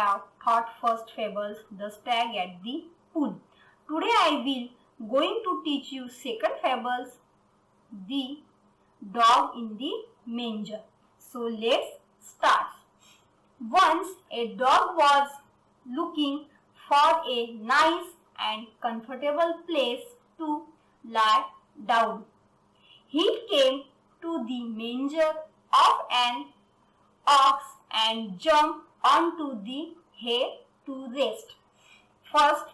have thought first fables, the stag at the pool. Today I will going to teach you second fables, the dog in the manger. So let's start. Once a dog was looking for a nice and comfortable place to lie down. He came to the manger of an ox and jumped onto the hay to rest. First,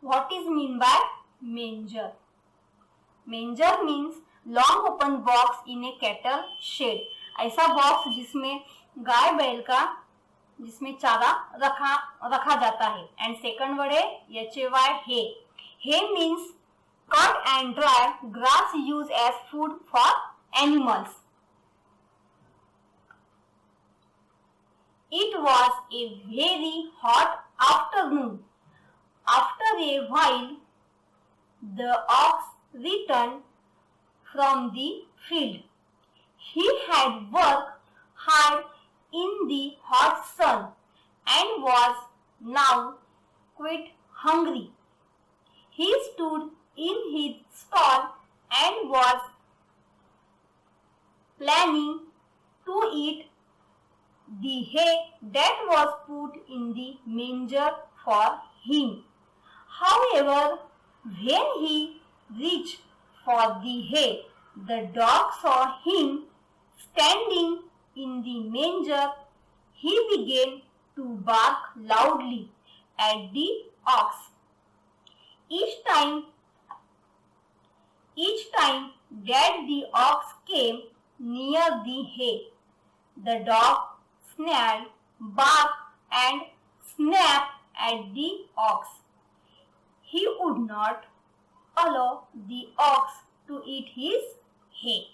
what is mean by manger? Manger means long open box in a cattle shed. ऐसा box जिसमें गाय बैल का जिसमें चारा रखा जाता है. And second word है HAY, hay means cut and dry grass used as food for animals. It was a very hot afternoon. After a while, the ox returned from the field. He had worked hard in the hot sun and was now quite hungry. He stood in his stall and was planning to eat the hay that was put in the manger for him. However, when he reached for the hay, the dog saw him standing in the manger. He began to bark loudly at the ox. Each time that the ox came near the hay, the dog snarled, barked and snapped at the ox. He would not allow the ox to eat his hay.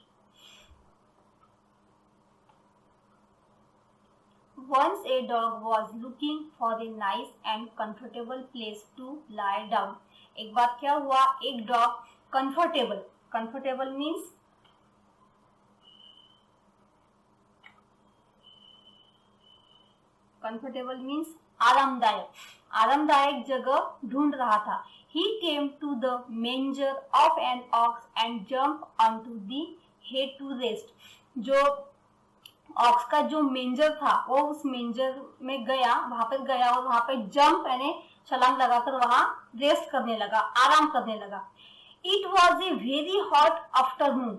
Once a dog was looking for a nice and comfortable place to lie down. एक बार क्या हुआ, एक dog comfortable means आरामदायक जगह ढूंढ रहा था. He came to the manger of an ox and jumped onto the hay to rest. जो ऑक्स का जो मेंजर था वो उस मेंजर में गया, वहां पर गया और वहां पर जंप यानी छलांग लगाकर वहां रेस्ट करने लगा, आराम करने लगा. It was a very hot afternoon.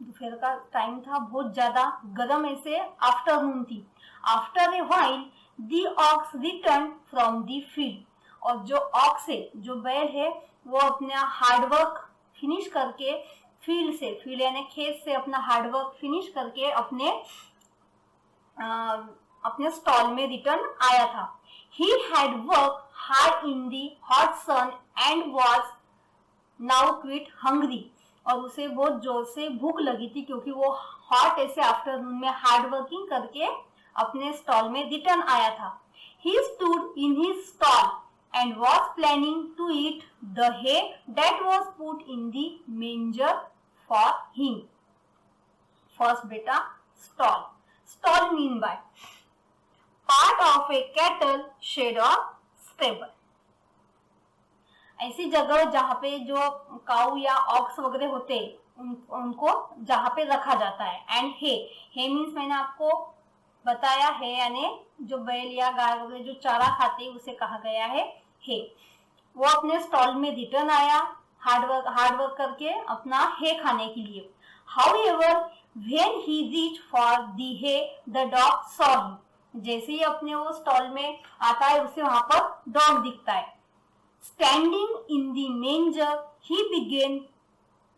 दोपहर का टाइम था, बहुत ज्यादा गर्म ऐसे आफ्टरनून थी. After a while the ox return from the field. और जो ऑक्स है, जो बैल है, वो अपना हार्डवर्क फिनिश करके फील्ड यानी खेत से अपना हार्डवर्क फिनिश करके अपने स्टॉल में रिटर्न आया था. He had worked hard in the hot sun and was now quite hungry. और उसे बहुत जोर से भूख लगी थी क्योंकि वो हॉट ऐसे आफ्टरनून में हार्ड वर्किंग करके अपने स्टॉल में रिटर्न आया था. He stood in his stall and was planning to eat the hay that was put in the manger for him. First बेटा stall. Stall mean by part of a cattle shed or stable. ऐसी जगह जहाँ पे जो काऊ या aux वगैरह होते उनको जहाँ पे रखा जाता है. एंड हे मीन्स मैंने आपको बताया है यानी जो बैल या गाय वगैरह जो चारा खाते हैं उसे कहा गया है हे. वो अपने स्टॉल में रिटर्न आया हार्डवर्क करके अपना हे खाने के लिए. However, when he reached for the hay, the dog saw him. जैसे ही अपने वो स्टॉल में आता है उसे वहां पर डॉग दिखता है. Standing in the manger, he began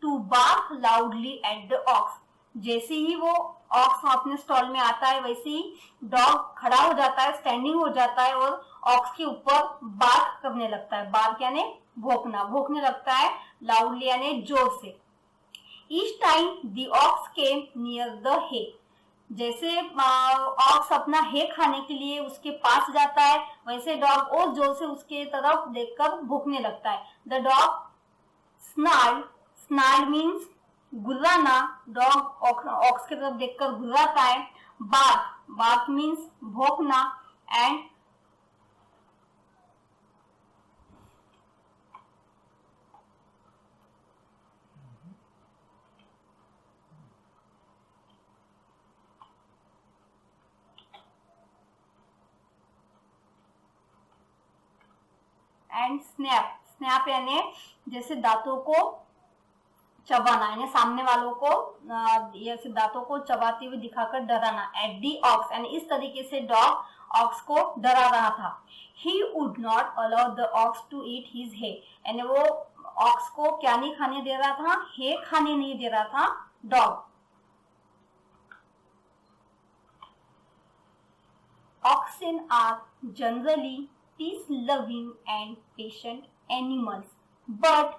to bark loudly at the ox. जैसे ही वो ऑक्स अपने स्टॉल में आता है वैसे ही डॉग खड़ा हो जाता है, स्टैंडिंग हो जाता है और ऑक्स के ऊपर बार्क करने लगता है. बार्क यानी भौंकने लगता है, लाउडली यानी जोर से. Each time the ox came near the hay. जैसे ऑक्स अपना हे खाने के लिए उसके पास जाता है वैसे डॉग और जोर से उसके तरफ देखकर भौंकने लगता है. द डॉग snarled मीन्स गुर्राना, डॉग ऑक्स की तरफ देखकर गुर्राता है। बार्क, बार्क मीन्स भौंकना। एंड स्नैप, स्नैप यानी जैसे दांतों को चबाना, यानी सामने वालों को जैसे दांतों को चबाते हुए दिखाकर डराना। एट दी ऑक्स, यानी इस तरीके से डॉग ऑक्स को डरा रहा था। He would not allow the ox to eat his hay, यानी वो ऑक्स को क्या नहीं खाने दे रहा था, हे खाने नहीं दे रहा था dog. Oxen are generally peace-loving and patient animals, but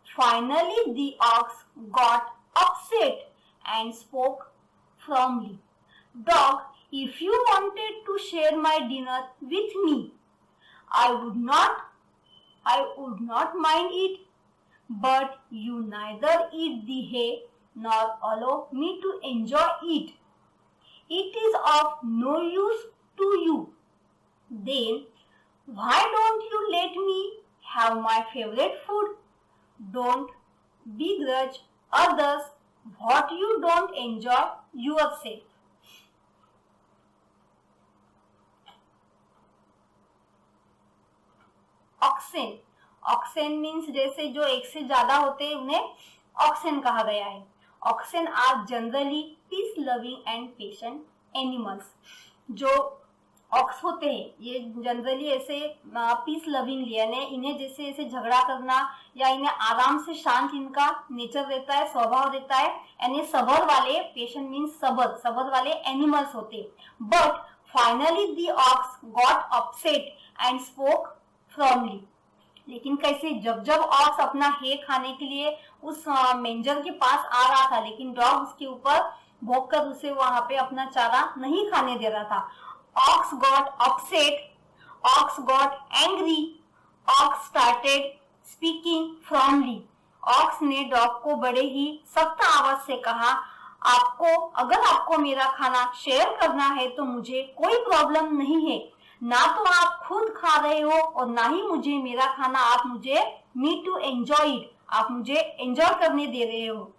finally the ox got upset and spoke firmly. Dog, if you wanted to share my dinner with me, I would not mind it, but you neither eat the hay nor allow me to enjoy it. It is of no use to you. Then why don't you let me have my favorite food? Don't begrudge others what you don't enjoy yourself. Oxen, oxen means जैसे जो एक से ज्यादा होते हैं उन्हें ऑक्सेन कहा गया है। Oxen are generally peace loving and patient animals. जो ऑक्स होते हैं ये जनरली ऐसे पीस लविंग, यानी इन्हें जैसे ऐसे झगड़ा करना या इन्हें आराम से शांत इनका नेचर रहता है, स्वभाव रहता है, यानी सबर वाले, पेशेंट मीन्स सबर, सबर वाले एनिमल्स होते हैं। But finally the ox got upset and spoke firmly. लेकिन कैसे, जब जब ऑक्स अपना हे खाने के लिए उस मेंजर के पास आ रहा था, लेकिन डॉग उसके ऊपर भौंककर उसे वहां पे अपना चारा नहीं खाने दे रहा था। Ox got upset, ox got angry, ox started speaking firmly. Ox ने डॉग को बड़े ही सख्त आवाज से कहा, अगर आपको मेरा खाना शेयर करना है तो मुझे कोई प्रॉब्लम नहीं है। ना तो आप खुद खा रहे हो और ना ही मुझे मेरा खाना आप मुझे मी टू एंजॉय इट, आप मुझे एंजॉय करने दे रहे हो।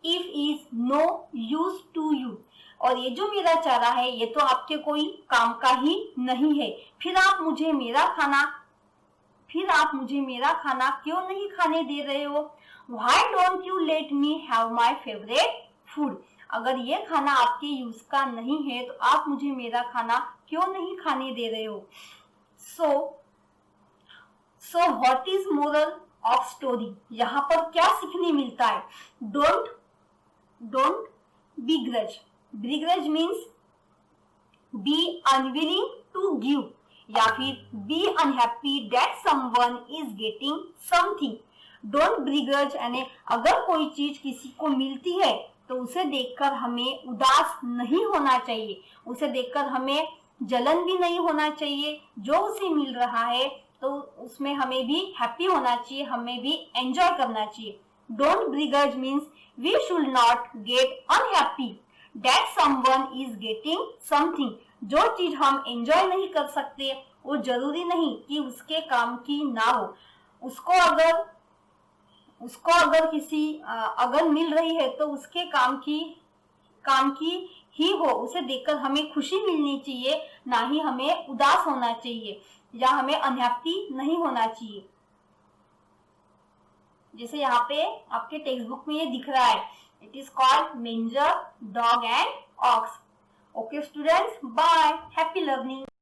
If is no use to you, और ये जो मेरा चारा है ये तो आपके कोई काम का ही नहीं है, फिर आप मुझे मेरा खाना क्यों नहीं खाने दे रहे हो? Why don't you let me have my favorite food? अगर ये खाना आपके यूज का नहीं है तो आप मुझे मेरा खाना क्यों नहीं खाने दे रहे हो? So what is moral of story? यहाँ पर क्या सीखने मिलता है? Don't begrudge. Begrudge means be unwilling to give, या फिर be unhappy that someone is getting something. Don't begrudge यानी अगर कोई चीज किसी को मिलती है तो उसे देखकर हमें उदास नहीं होना चाहिए, उसे देखकर हमें जलन भी नहीं होना चाहिए। जो उसे मिल रहा है तो उसमें हमें भी हैप्पी होना चाहिए, हमें भी एंजॉय करना चाहिए। Don't begrudge means we should not get unhappy that someone is getting something. जो चीज हम एंजॉय नहीं कर सकते वो जरूरी नहीं कि उसके काम की ना हो। उसको अगर किसी अगर मिल रही है तो उसके काम की ही हो, उसे देखकर हमें खुशी मिलनी चाहिए, ना ही हमें उदास होना चाहिए या हमें अनहैप्पी नहीं होना चाहिए। जैसे यहाँ पे आपके टेक्स्ट बुक में ये दिख रहा है, it is called manger, dog and ox. Okay students, bye, happy learning.